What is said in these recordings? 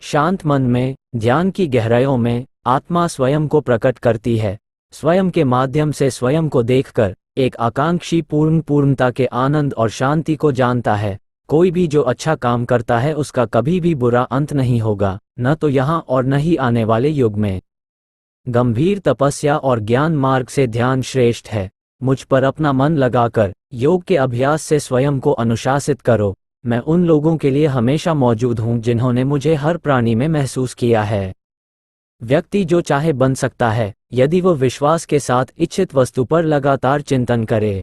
शांत मन में, ध्यान की गहराइयों में, आत्मा स्वयं को प्रकट करती है। स्वयं के माध्यम से स्वयं को देखकर एक आकांक्षी पूर्णता के आनंद और शांति को जानता है। कोई भी जो अच्छा काम करता है उसका कभी भी बुरा अंत नहीं होगा, न तो यहाँ और न ही आने वाले युग में। गंभीर तपस्या और ज्ञान मार्ग से ध्यान श्रेष्ठ है। मुझ पर अपना मन लगाकर योग के अभ्यास से स्वयं को अनुशासित करो। मैं उन लोगों के लिए हमेशा मौजूद हूँ जिन्होंने मुझे हर प्राणी में महसूस किया है। व्यक्ति जो चाहे बन सकता है, यदि वो विश्वास के साथ इच्छित वस्तु पर लगातार चिंतन करे।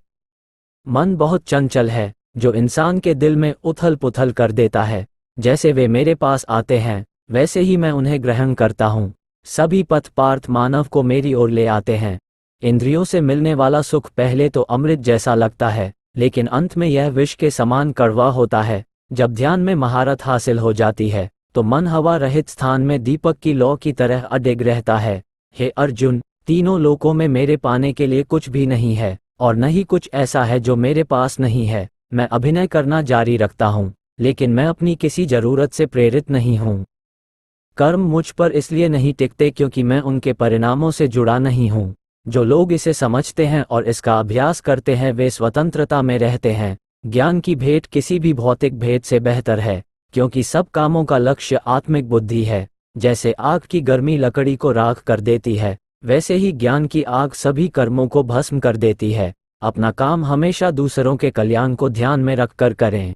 मन बहुत चंचल है, जो इंसान के दिल में उथल पुथल कर देता है। जैसे वे मेरे पास आते हैं, वैसे ही मैं उन्हें ग्रहण करता हूँ। सभी पथ पार्थ मानव को मेरी ओर ले आते हैं। इंद्रियों से मिलने वाला सुख पहले तो अमृत जैसा लगता है, लेकिन अंत में यह विष के समान कड़वा होता है। जब ध्यान में महारत हासिल हो जाती है, तो मन हवा रहित स्थान में दीपक की लौ की तरह अडिग रहता है। हे अर्जुन, तीनों लोकों में मेरे पाने के लिए कुछ भी नहीं है, और न ही कुछ ऐसा है जो मेरे पास नहीं है। मैं अभिनय करना जारी रखता हूँ, लेकिन मैं अपनी किसी जरूरत से प्रेरित नहीं हूँ। कर्म मुझ पर इसलिए नहीं टिकते क्योंकि मैं उनके परिणामों से जुड़ा नहीं हूँ। जो लोग इसे समझते हैं और इसका अभ्यास करते हैं, वे स्वतंत्रता में रहते हैं। ज्ञान की भेंट किसी भी भौतिक भेंट से बेहतर है, क्योंकि सब कामों का लक्ष्य आत्मिक बुद्धि है। जैसे आग की गर्मी लकड़ी को राख कर देती है, वैसे ही ज्ञान की आग सभी कर्मों को भस्म कर देती है। अपना काम हमेशा दूसरों के कल्याण को ध्यान में रखकर करें।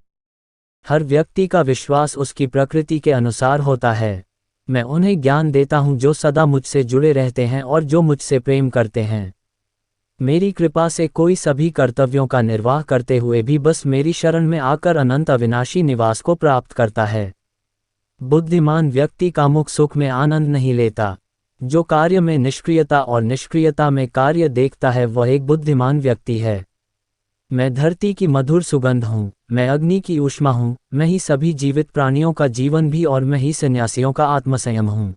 हर व्यक्ति का विश्वास उसकी प्रकृति के अनुसार होता है। मैं उन्हें ज्ञान देता हूँ जो सदा मुझसे जुड़े रहते हैं और जो मुझसे प्रेम करते हैं। मेरी कृपा से कोई सभी कर्तव्यों का निर्वाह करते हुए भी बस मेरी शरण में आकर अनंत अविनाशी निवास को प्राप्त करता है। बुद्धिमान व्यक्ति कामुक सुख में आनंद नहीं लेता। जो कार्य में निष्क्रियता और निष्क्रियता में कार्य देखता है, वह एक बुद्धिमान व्यक्ति है। मैं धरती की मधुर सुगंध हूँ, मैं अग्नि की ऊष्मा हूँ, मैं ही सभी जीवित प्राणियों का जीवन भी, और मैं ही सन्यासियों का आत्मसंयम हूँ।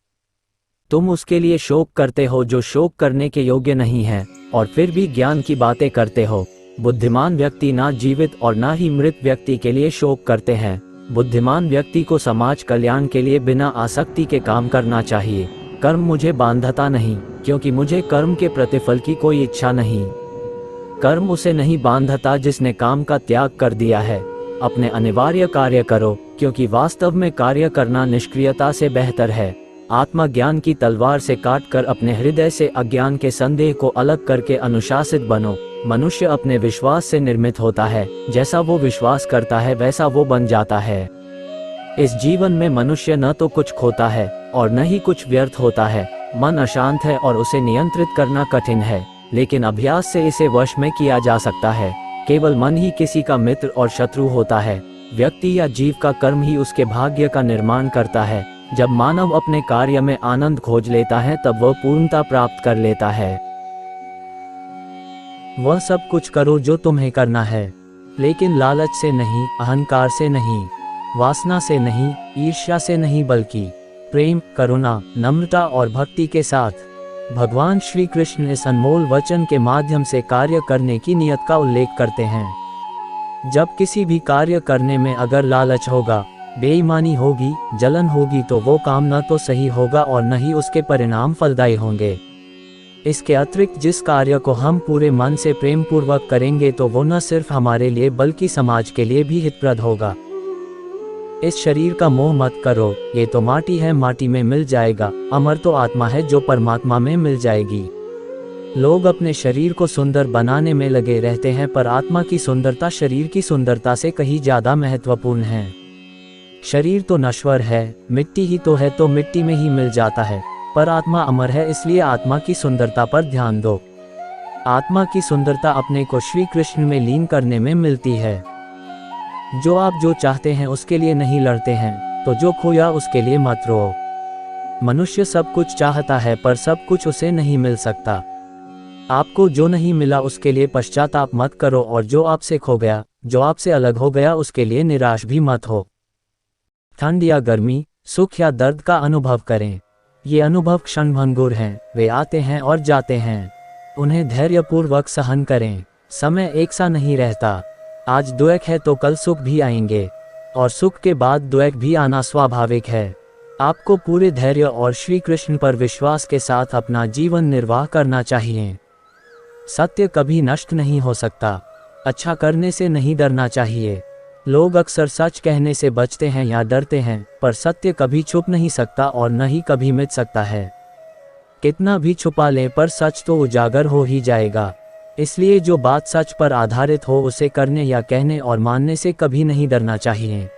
तुम उसके लिए शोक करते हो जो शोक करने के योग्य नहीं है, और फिर भी ज्ञान की बातें करते हो। बुद्धिमान व्यक्ति ना जीवित और ना ही मृत व्यक्ति के लिए शोक करते हैं। बुद्धिमान व्यक्ति को समाज कल्याण के लिए बिना आसक्ति के काम करना चाहिए। कर्म मुझे बांधता नहीं, क्योंकि मुझे कर्म के प्रतिफल की कोई इच्छा नहीं। कर्म उसे नहीं बांधता जिसने काम का त्याग कर दिया है। अपने अनिवार्य कार्य करो, क्योंकि वास्तव में कार्य करना निष्क्रियता से बेहतर है। आत्मज्ञान की तलवार से काटकर अपने हृदय से अज्ञान के संदेह को अलग करके अनुशासित बनो। मनुष्य अपने विश्वास से निर्मित होता है। जैसा वो विश्वास करता है वैसा वो बन जाता है। इस जीवन में मनुष्य न तो कुछ खोता है और न ही कुछ व्यर्थ होता है। मन अशांत है और उसे नियंत्रित करना कठिन है, लेकिन अभ्यास से इसे वश में किया जा सकता है। केवल मन ही किसी का मित्र और शत्रु होता है। व्यक्ति या जीव का कर्म ही उसके भाग्य का निर्माण करता है। जब मानव अपने कार्य में आनंद खोज लेता है, तब वह पूर्णता प्राप्त कर लेता है। वह सब कुछ करो जो तुम्हें करना है, लेकिन लालच से नहीं, अहंकार से नहीं, वासना से नहीं, ईर्ष्या से नहीं, बल्कि प्रेम, करुणा, नम्रता और भक्ति के साथ। भगवान श्री कृष्ण इस अनमोल वचन के माध्यम से कार्य करने की नियत का उल्लेख करते हैं। जब किसी भी कार्य करने में अगर लालच होगा, बेईमानी होगी, जलन होगी, तो वो काम न तो सही होगा और न ही उसके परिणाम फलदायी होंगे। इसके अतिरिक्त जिस कार्य को हम पूरे मन से प्रेम पूर्वक करेंगे, तो वो न सिर्फ हमारे लिए बल्कि समाज के लिए भी हितप्रद होगा। इस शरीर का मोह मत करो, ये तो माटी है, माटी में मिल जाएगा। अमर तो आत्मा है जो परमात्मा में मिल जाएगी। लोग अपने शरीर को सुंदर बनाने में लगे रहते हैं, पर आत्मा की सुंदरता शरीर की सुंदरता से कहीं ज्यादा महत्वपूर्ण है। शरीर तो नश्वर है, मिट्टी ही तो है, तो मिट्टी में ही मिल जाता है, पर आत्मा अमर है, इसलिए आत्मा की सुंदरता पर ध्यान दो। आत्मा की सुंदरता अपने को श्री कृष्ण में लीन करने में मिलती है। जो आप जो चाहते हैं उसके लिए नहीं लड़ते हैं, तो जो खोया उसके लिए मत रो। मनुष्य सब कुछ चाहता है, पर सब कुछ उसे नहीं मिल सकता। आपको जो नहीं मिला उसके लिए पश्चाताप मत करो, और जो आपसे खो गया, जो आपसे अलग हो गया, उसके लिए निराश भी मत हो। ठंड या गर्मी, सुख या दर्द का अनुभव करें। ये अनुभव क्षणभंगुर हैं, वे आते हैं और जाते हैं। उन्हें धैर्यपूर्वक सहन करें। समय एक सा नहीं रहता। आज दुख है तो कल सुख भी आएंगे। और सुख के बाद द्वेष भी आना स्वाभाविक है। आपको पूरे धैर्य और श्री कृष्ण पर विश्वास के साथ अपना जीवन निर्वाह करना चाहिए। सत्य कभी नष्ट नहीं हो सकता। अच्छा करने से नहीं डरना चाहिए। लोग अक्सर सच कहने से बचते हैं या डरते हैं, पर सत्य कभी छुप नहीं सकता और न ही कभी मिट सकता है। कितना भी छुपा लें पर सच तो उजागर हो ही जाएगा। इसलिए जो बात सच पर आधारित हो उसे करने या कहने और मानने से कभी नहीं डरना चाहिए।